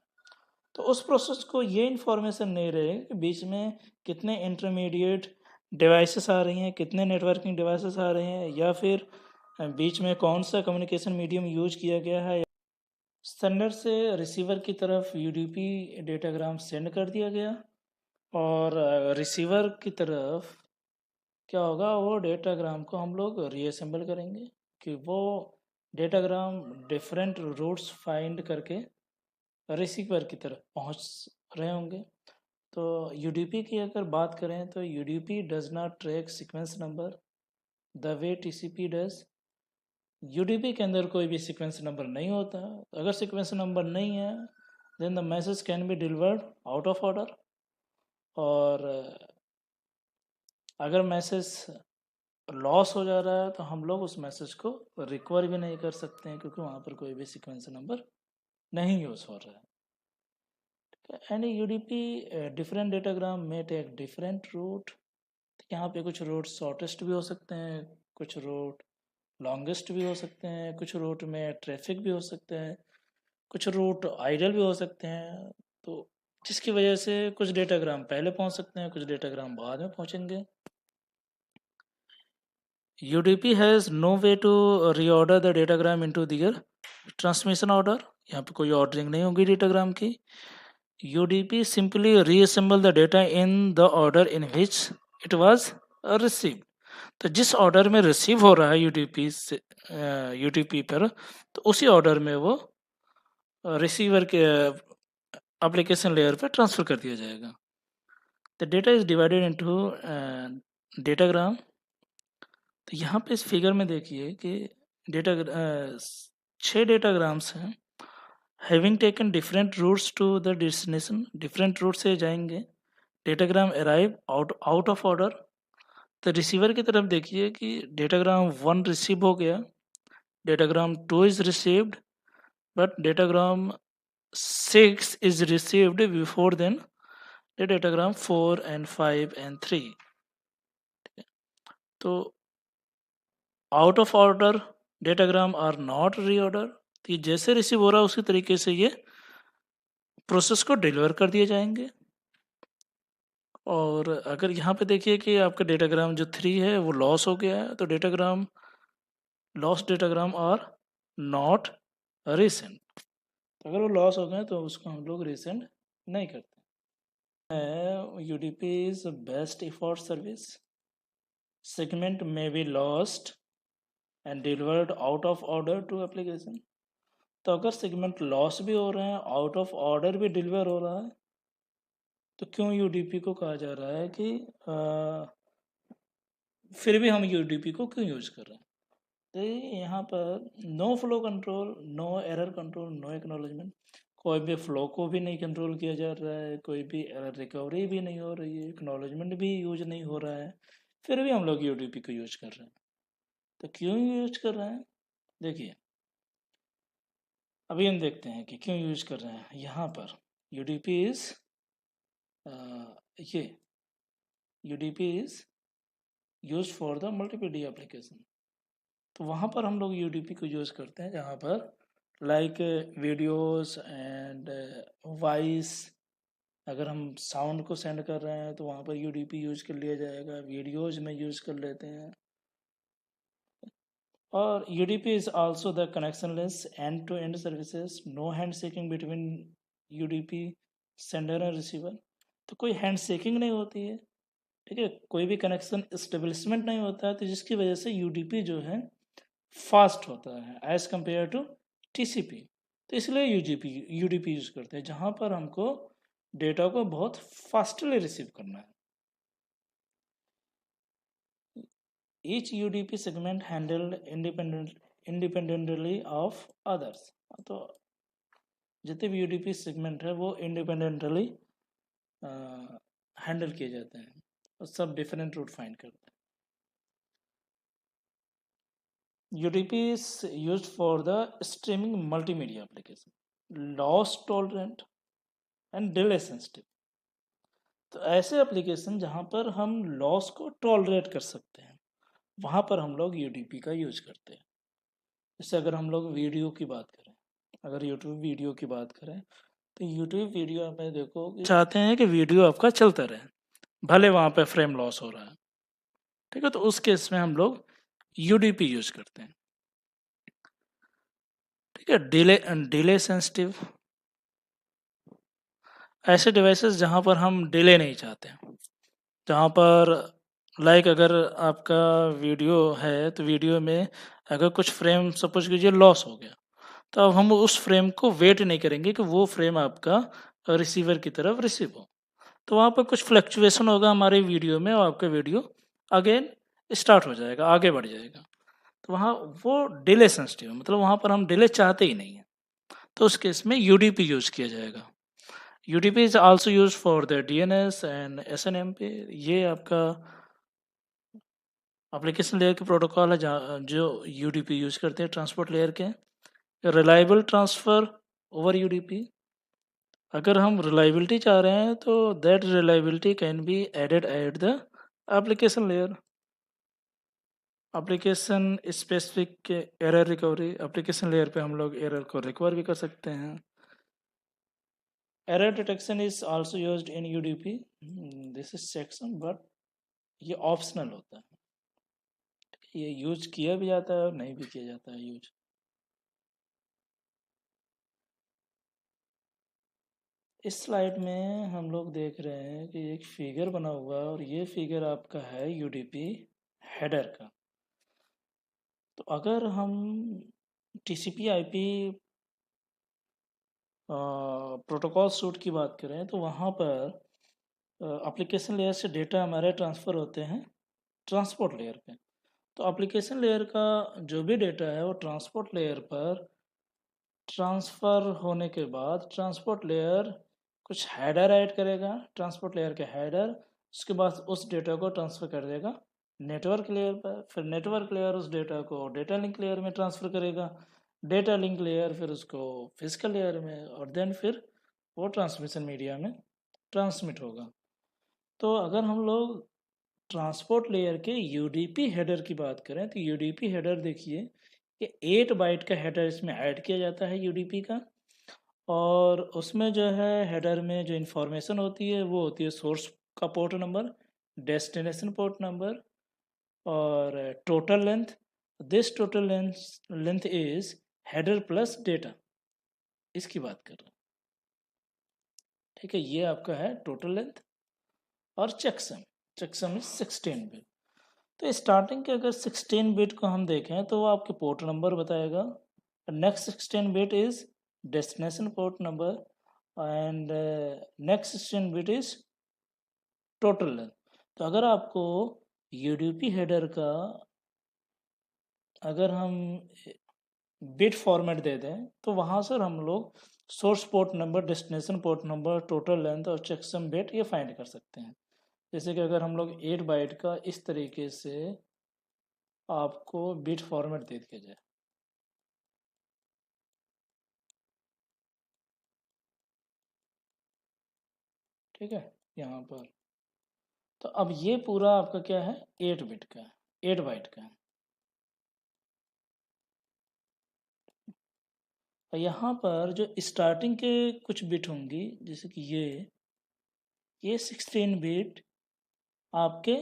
तो उस प्रोसेस को ये इन्फॉर्मेशन नहीं रहे कि बीच में कितने इंटरमीडिएट डिवाइसेस आ रही हैं, कितने नेटवर्किंग डिवाइसेस आ रहे हैं, या फिर बीच में कौन सा कम्युनिकेशन मीडियम यूज किया गया है। सेंडर से रिसीवर की तरफ यूडीपी डेटाग्राम सेंड कर दिया गया, और रिसीवर की तरफ क्या होगा, वो डेटाग्राम को हम लोग रीअसेंबल करेंगे कि वो डेटाग्राम डिफरेंट रूट्स फाइंड करके रिसीवर की तरफ पहुंच रहे होंगे। तो यूडीपी की अगर बात करें तो UDP does not track sequence number the way TCP does. UDP के अंदर कोई भी सीक्वेंस नंबर नहीं होता। अगर सीक्वेंस नंबर नहीं है then the message can be delivered out of order, और अगर मैसेज लॉस हो जा रहा है तो हम लोग उस मैसेज को रिकवर भी नहीं कर सकते हैं, क्योंकि वहाँ पर कोई भी सीक्वेंस नंबर नहीं यूज हो रहा है। एंड यूडीपी डिफरेंट डेटाग्राम में टेक डिफरेंट रूट। यहाँ पे कुछ रूट शॉर्टेस्ट भी हो सकते हैं, कुछ रूट लॉन्गेस्ट भी हो सकते हैं, कुछ रूट में ट्रैफिक भी हो सकते हैं, कुछ रूट आइडल भी हो सकते हैं। तो जिसकी वजह से कुछ डेटाग्राम पहले पहुंच सकते हैं, कुछ डेटाग्राम बाद में पहुंचेंगे। UDP has no way to reorder the datagram into their transmission order। यहाँ पे कोई ऑर्डरिंग नहीं होगी डेटाग्राम की। UDP simply reassemble the data in the order in which it was received। तो जिस ऑर्डर में रिसीव हो रहा है यूडीपी से यूडीपी पर, तो उसी ऑर्डर में वो रिसीवर के एप्लीकेशन लेयर पर ट्रांसफर कर दिया जाएगा। The data is divided into datagram. तो यहाँ पे इस फिगर में देखिए कि डेटा 6 डेटाग्राम्स हैं, having taken different routes to the destination. Different route से जाएंगे। Datagram arrive out of order. तो रिसीवर की तरफ देखिए कि डेटाग्राम 1 रिसीव हो गया, datagram 2 is received, but datagram 6 is received before then the datagram 4 and 5 and 3। तो out of order datagram are not reorder. तो ये जैसे रिसीव हो रहा है उसी तरीके से ये प्रोसेस को डिलीवर कर दिए जाएंगे। और अगर यहाँ पे देखिए कि आपका डेटाग्राम जो 3 है वो लॉस हो गया है, तो datagram loss datagram are not resent. तो अगर वो लॉस हो गए तो उसको हम लोग रीसेंट नहीं करते। UDP is best effort service। Segment may be lost and delivered out of order to application। तो अगर सेगमेंट लॉस भी हो रहे हैं, आउट ऑफ ऑर्डर भी डिलीवर हो रहा है, तो क्यों यूडीपी को कहा जा रहा है कि फिर भी हम यूडीपी को क्यों यूज कर रहे हैं? तो यहाँ पर no flow control, no error control, no acknowledgement, कोई भी फ्लो को भी नहीं कंट्रोल किया जा रहा है, कोई भी एरर रिकवरी भी नहीं हो रही है, एक्नॉलेजमेंट भी यूज नहीं हो रहा है, फिर भी हम लोग यूडीपी को यूज कर रहे हैं। तो क्यों यूज कर रहे हैं? देखिए, अभी हम देखते हैं कि क्यों यूज कर रहे हैं। यहाँ पर यूडीपी इज ये UDP is use for the multiparty application. तो वहाँ पर हम लोग यूडीपी को यूज करते हैं जहाँ पर लाइक वीडियोस एंड वॉइस, अगर हम साउंड को सेंड कर रहे हैं तो वहाँ पर यूडीपी यूज कर लिया जाएगा, वीडियोज में यूज कर लेते हैं। और UDP is also the connectionless end to end services, no handshaking between UDP sender and receiver. तो कोई हैंड शेकिंग नहीं होती है, ठीक है, कोई भी कनेक्शन एस्टेब्लिशमेंट नहीं होता है, तो जिसकी वजह से यूडीपी जो है फास्ट होता है एज कंपेयर टू टीसीपी। तो इसलिए यूडीपी यूज करते हैं जहां पर हमको डेटा को बहुत फास्टली रिसीव करना है। Each UDP segment handled independently of others. तो जितने भी यूडीपी सेगमेंट है वो इंडिपेंडेंटली हैंडल किए जाते हैं और सब डिफरेंट रूट फाइंड करते हैं। UDP is used for the streaming multimedia application, loss tolerant and delay sensitive। तो ऐसे एप्लीकेशन जहाँ पर हम लॉस को टॉलरेट कर सकते हैं, वहाँ पर हम लोग UDP का यूज करते हैं। जैसे अगर हम लोग वीडियो की बात करें, अगर यूट्यूब वीडियो की बात करें, तो यूट्यूब वीडियो में देखो कि चाहते हैं कि वीडियो आपका चलता रहे, भले वहाँ पे फ्रेम लॉस हो रहा है, ठीक है, तो उस केस में हम लोग UDP यूज करते हैं। ठीक है, डिले सेंसिटिव, ऐसे डिवाइसेस जहाँ पर हम डिले नहीं चाहते, जहाँ पर लाइक अगर आपका वीडियो है तो वीडियो में अगर कुछ फ्रेम सपोज कीजिए लॉस हो गया, तो अब हम उस फ्रेम को वेट नहीं करेंगे कि वो फ्रेम आपका रिसीवर की तरफ रिसीव हो, तो वहाँ पर कुछ फ्लक्चुएशन होगा हमारे वीडियो में और आपका वीडियो अगेन स्टार्ट हो जाएगा, आगे बढ़ जाएगा। तो वहाँ वो डिले सेंसिटिव है, मतलब वहाँ पर हम डिले चाहते ही नहीं है, तो उस केस में यूडीपी यूज किया जाएगा। UDP is also used for the DNS and SNMP। ये आपका एप्लीकेशन लेयर के प्रोटोकॉल है जो UDP यूज करते हैं ट्रांसपोर्ट लेयर के। रिलायबल ट्रांसफर ओवर UDP, अगर हम रिलायबिलिटी चाह रहे हैं तो that reliability can be added at the application layer. Application specific error recovery, application layer पे हम लोग एरर को रिकवर भी कर सकते हैं। Error detection is also used in UDP, this is section, but ये ऑप्शनल होता है, ये यूज किया भी जाता है और नहीं भी किया जाता है यूज। इस स्लाइड में हम लोग देख रहे हैं कि एक फिगर बना हुआ है और ये फिगर आपका है UDP हेडर का। तो अगर हम TCP/IP प्रोटोकॉल सूट की बात करें तो वहाँ पर एप्लीकेशन लेयर से डेटा हमारे ट्रांसफ़र होते हैं ट्रांसपोर्ट लेयर पे। तो एप्लीकेशन लेयर का जो भी डेटा है वो ट्रांसपोर्ट लेयर पर ट्रांसफ़र होने के बाद ट्रांसपोर्ट लेयर कुछ हेडर ऐड करेगा, ट्रांसपोर्ट लेयर के हेडर, उसके बाद उस डेटा को ट्रांसफ़र कर देगा नेटवर्क लेयर पर, फिर नेटवर्क लेयर उस डेटा को डेटा लिंक लेयर में ट्रांसफ़र करेगा, डेटा लिंक लेयर फिर उसको फिजिकल लेयर में, और देन फिर वो ट्रांसमिशन मीडिया में ट्रांसमिट होगा। तो अगर हम लोग ट्रांसपोर्ट लेयर के UDP हेडर की बात करें तो UDP हेडर देखिए कि 8 बाइट का हेडर इसमें ऐड किया जाता है UDP का, और उसमें जो है हेडर में जो इंफॉर्मेशन होती है वो होती है सोर्स का port number, destination port number और total length. This total length is header plus data, इसकी बात कर रहे हैं, ठीक है, ये आपका है टोटल लेंथ। और चेकसम इज 16 बिट। तो स्टार्टिंग के अगर 16 बिट को हम देखें तो वो आपके पोर्ट नंबर बताएगा, Next 16 bit is destination port number and next 16 bit is total length. तो अगर आपको यूडीपी हेडर का अगर हम बिट फॉर्मेट दे दें तो वहाँ से हम लोग source port number, destination port number, total length और चेकसम बिट ये फाइंड कर सकते हैं। जैसे कि अगर हम लोग 8 बाइट का इस तरीके से आपको बिट फॉर्मेट दे दिया जाए, ठीक है, यहाँ पर तो अब ये पूरा आपका क्या है, 8 बिट का है, 8 बाइट का है। और यहाँ पर जो स्टार्टिंग के कुछ बिट होंगी, जैसे कि ये 16 बिट आपके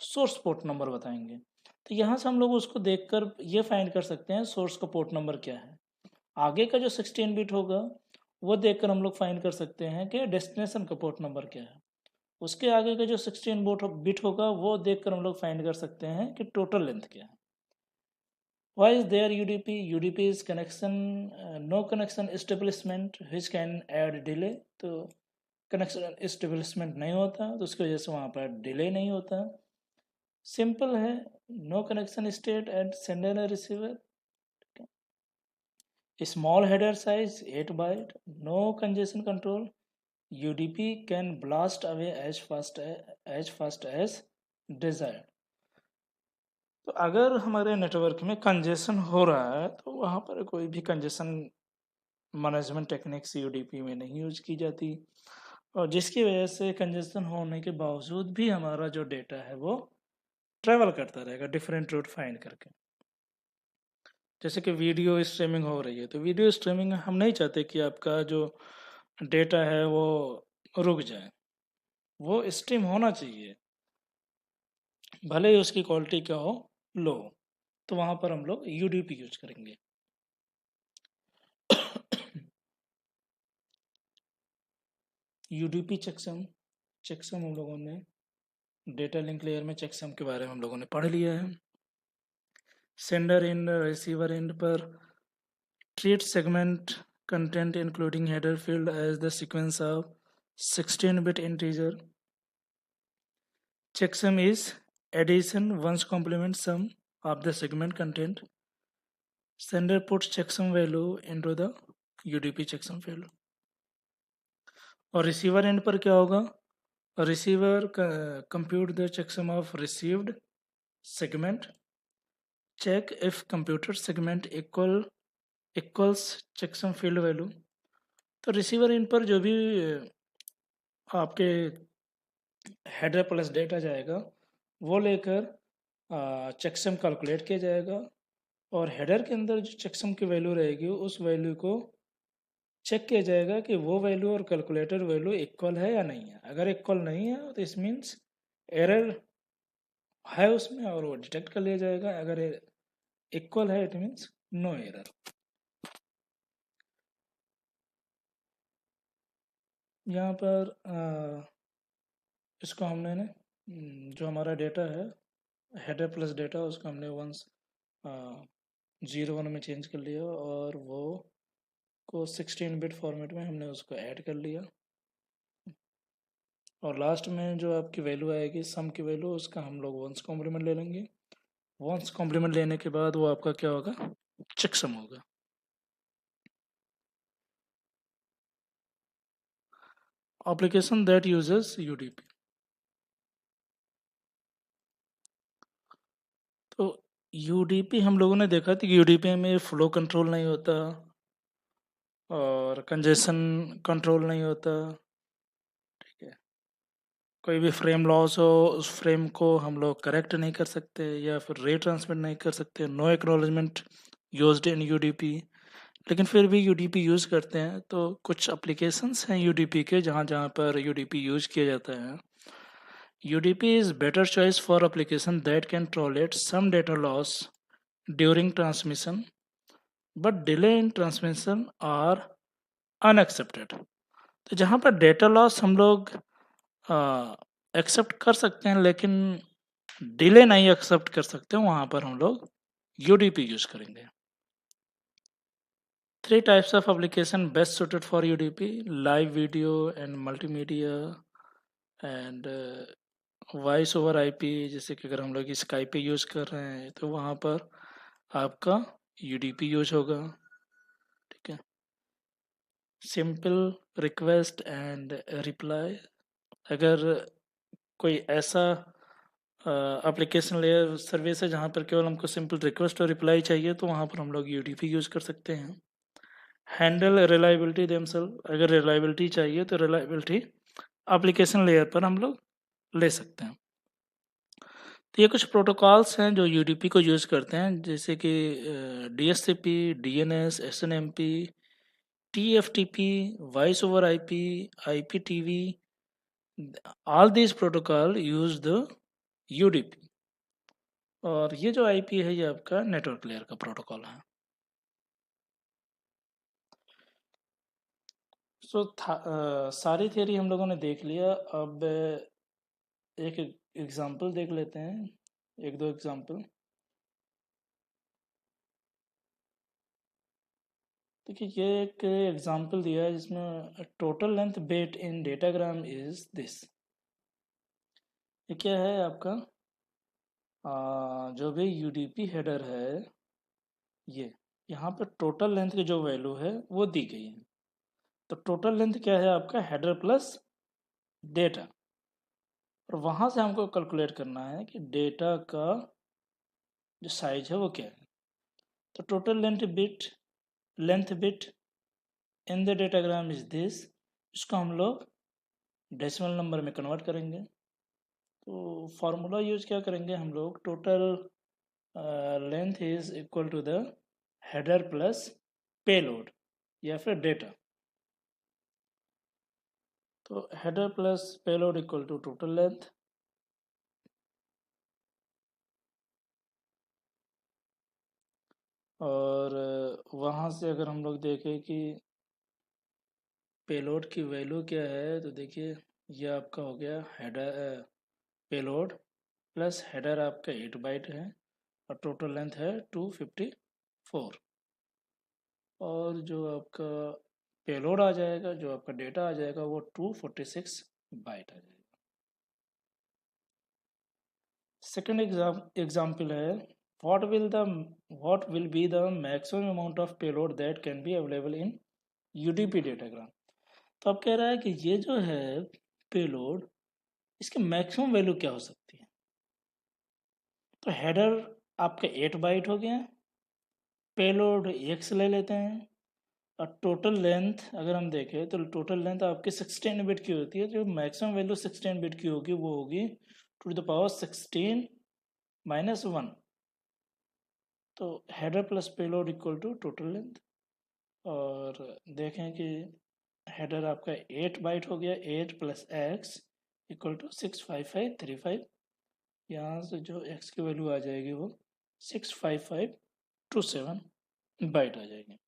सोर्स पोर्ट नंबर बताएंगे। तो यहाँ से हम लोग उसको देखकर ये फाइंड कर सकते हैं सोर्स का पोर्ट नंबर क्या है। आगे का जो 16 बिट होगा वो देखकर हम लोग फाइंड कर सकते हैं कि डेस्टिनेशन का पोर्ट नंबर क्या है। उसके आगे का जो 16 बिट होगा वो देखकर हम लोग फाइंड कर सकते हैं कि टोटल लेंथ क्या है। Why is there UDP? UDP is connection, no connection establishment which can add delay. तो कनेक्शन एस्टेब्लिशमेंट नहीं होता तो उसकी वजह से वहाँ पर डिले नहीं होता। सिंपल है, no connection state at sender and receiver, small header size 8 byte, no congestion control, UDP can blast away as fast as desired. तो अगर हमारे नेटवर्क में कंजेशन हो रहा है तो वहाँ पर कोई भी कंजेशन मैनेजमेंट टेक्निक्स UDP में नहीं यूज की जाती, और जिसकी वजह से कंजेशन होने के बावजूद भी हमारा जो डेटा है वो ट्रैवल करता रहेगा डिफरेंट रूट फाइंड करके। जैसे कि वीडियो स्ट्रीमिंग हो रही है तो वीडियो स्ट्रीमिंग हम नहीं चाहते कि आपका जो डेटा है वो रुक जाए, वो स्ट्रीम होना चाहिए भले ही उसकी क्वालिटी क्या हो, लो। तो वहाँ पर हम लोग UDP यूज करेंगे। UDP चेकसम हम लोगों ने डेटा लिंक लेयर में चेकसम के बारे में हम लोगों ने पढ़ लिया है। सेंडर एंड रिसीवर एंड पर treat segment content including header field as the sequence of 16-bit integer. Checksum is addition ones complement sum of the segment content. Sender puts checksum value into the UDP checksum value. और receiver and पर क्या होगा, receiver compute the checksum of received segment, check if computed segment equals checksum field value। तो receiver इन पर जो भी आपके header plus data जाएगा वो लेकर चेकसम कैलकुलेट किया जाएगा, और हेडर के अंदर जो चेकसम की वैल्यू रहेगी उस वैल्यू को चेक किया जाएगा कि वो वैल्यू और कैलकुलेटर वैल्यू इक्वल है या नहीं है। अगर इक्वल नहीं है तो इस मीन्स एरर है उसमें और वो डिटेक्ट कर लिया जाएगा। अगर इक्वल है इट मीन्स नो एरर। यहाँ पर इसको हमने ना जो हमारा डेटा है हेडर प्लस डेटा उसको हमने वंस 0 1 में चेंज कर लिया और वो को 16 बिट फॉर्मेट में हमने उसको ऐड कर लिया, और लास्ट में जो आपकी वैल्यू आएगी सम की वैल्यू उसका हम लोग वंस कॉम्प्लीमेंट ले लेंगे। वंस कॉम्प्लीमेंट लेने के बाद वो आपका क्या होगा, चेकसम होगा। Application that uses UDP। तो UDP हम लोगों ने देखा था कि UDP में फ्लो कंट्रोल नहीं होता और कंजेशन कंट्रोल नहीं होता, ठीक है। कोई भी फ्रेम लॉस हो उस फ्रेम को हम लोग करेक्ट नहीं कर सकते या फिर रीट्रांसमिट नहीं कर सकते, no acknowledgement used in UDP। लेकिन फिर भी UDP यूज़ करते हैं। तो कुछ एप्लीकेशंस हैं UDP के जहाँ जहाँ पर UDP यूज किया जाता है। UDP is better choice for application that can tolerate some data loss during transmission but delay in transmission are unaccepted। तो जहाँ पर डेटा लॉस हम लोग एक्सेप्ट कर सकते हैं लेकिन डिले नहीं एक्सेप्ट कर सकते, वहाँ पर हम लोग UDP यूज करेंगे। Three types of application best suited for UDP: live video and multimedia, and voice over IP. जैसे कि अगर हम लोग स्काइप पे यूज़ कर रहे हैं तो वहाँ पर आपका यूडीपी यूज होगा। ठीक है। Simple request and reply. अगर कोई ऐसा एप्लीकेशन लेयर सर्विस है जहाँ पर केवल हमको सिंपल रिक्वेस्ट और रिप्लाई चाहिए तो वहाँ पर हम लोग यूडीपी यूज़ कर सकते हैं। Handle reliability themselves. अगर रिलायबिलिटी चाहिए तो रिलायबिलिटी एप्लीकेशन लेयर पर हम लोग ले सकते हैं। तो ये कुछ प्रोटोकॉल्स हैं जो यूडीपी को यूज़ करते हैं, जैसे कि DSCP, DNS, SNMP, TFTP, voice over IP, IPTV. All these protocol use the UDP. और ये जो आईपी है ये आपका नेटवर्क लेयर का प्रोटोकॉल है। सो सारी थियरी हम लोगों ने देख लिया। अब एक एग्जांपल देख लेते हैं, एक दो एग्जांपल। देखिए ये एक एग्जांपल दिया है जिसमें total length bit in datagram is this. ये क्या है आपका जो भी यूडीपी हेडर है, ये यहाँ पर टोटल लेंथ की जो वैल्यू है वो दी गई है। तो टोटल लेंथ क्या है आपका हेडर प्लस डेटा, और वहाँ से हमको कैलकुलेट करना है कि डेटा का जो साइज है वो क्या है। तो total length bit in the datagram is this. इसको हम लोग डेसिमल नंबर में कन्वर्ट करेंगे। तो फार्मूला यूज क्या करेंगे हम लोग, total length is equal to the header plus payload या फिर डेटा। तो header plus payload equal to total length. और वहाँ से अगर हम लोग देखें कि पेलोड की वैल्यू क्या है, तो देखिए ये आपका हो गया हेडर पेलोड प्लस हेडर आपका 8 बाइट है और टोटल लेंथ है 254। और जो आपका पेलोड आ जाएगा, जो आपका डेटा आ जाएगा वो 246 बाइट आ जाएगा। सेकेंड एग्जाम्पल है, what will the what will be the maximum amount of payload that can be available in UDP datagram। तो अब कह रहा है कि ये जो है पेलोड, इसकी मैक्सिमम वैल्यू क्या हो सकती है। तो हेडर आपका 8 बाइट हो गया, पेलोड x ले लेते हैं, और टोटल लेंथ अगर हम देखें तो टोटल लेंथ आपकी 16 बिट की होती है। जो मैक्सिमम वैल्यू 16 बिट की होगी वो होगी टू द पावर 16 माइनस 1। तो header plus payload equal to total length. और देखें कि हेडर आपका 8 बाइट हो गया, 8 प्लस एक्स इक्वल टू 65535। यहाँ से जो एक्स की वैल्यू आ जाएगी वो 65527 बाइट आ जाएगी।